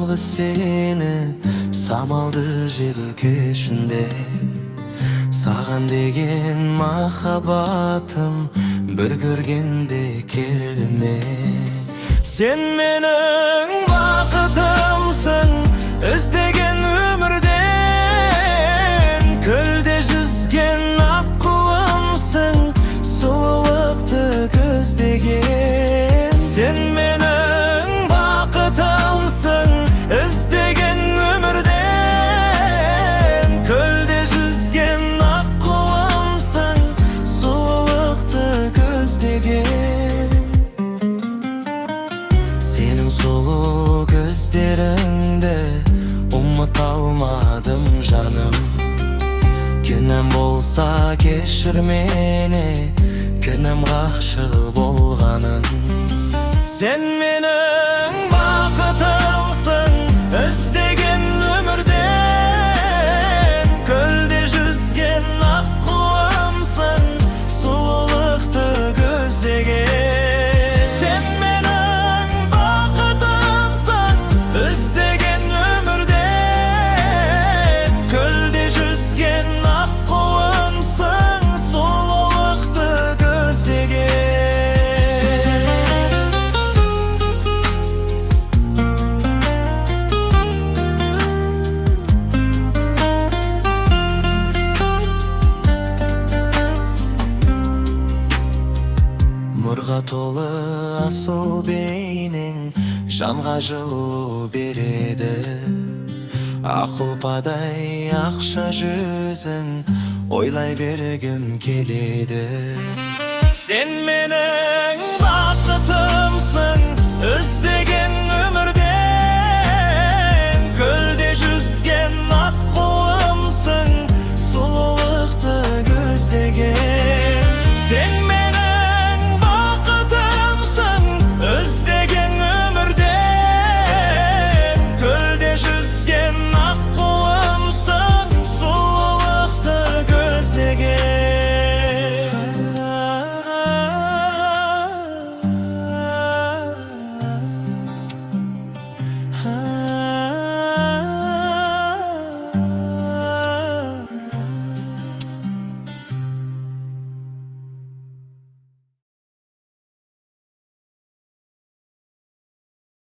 жалғыз сені самалды желкешінде, саған деген махаббатым бір көргенде келме. Сен менің бақытымсың, іздеген өмірден, көлде жүзген аққуымсың, сұлулықты көздеген. Сен менің бақытымсың, іздеген өмірден, көлде жүзген аққуымсың, сұлулықты көздеген. Сенің сұлу көздеріңді ұмыта алмадым жаным. Күнәм болса кешір мені, күнәм ғашық болғаның. Сен менің бақытымсың, іздеген өмірден, көлде жүзген аққуымсың, сұлулықты көздеген. Сен менің бақытымсың, іздеген өмірден, көлде жүзген аққуымсың, сұлулықты көздеген. Нұрға толы асыл бейнең жанға жылу береді. Ақ ұлпадай ақша жүзің ойлай бергім келеді. Сен мені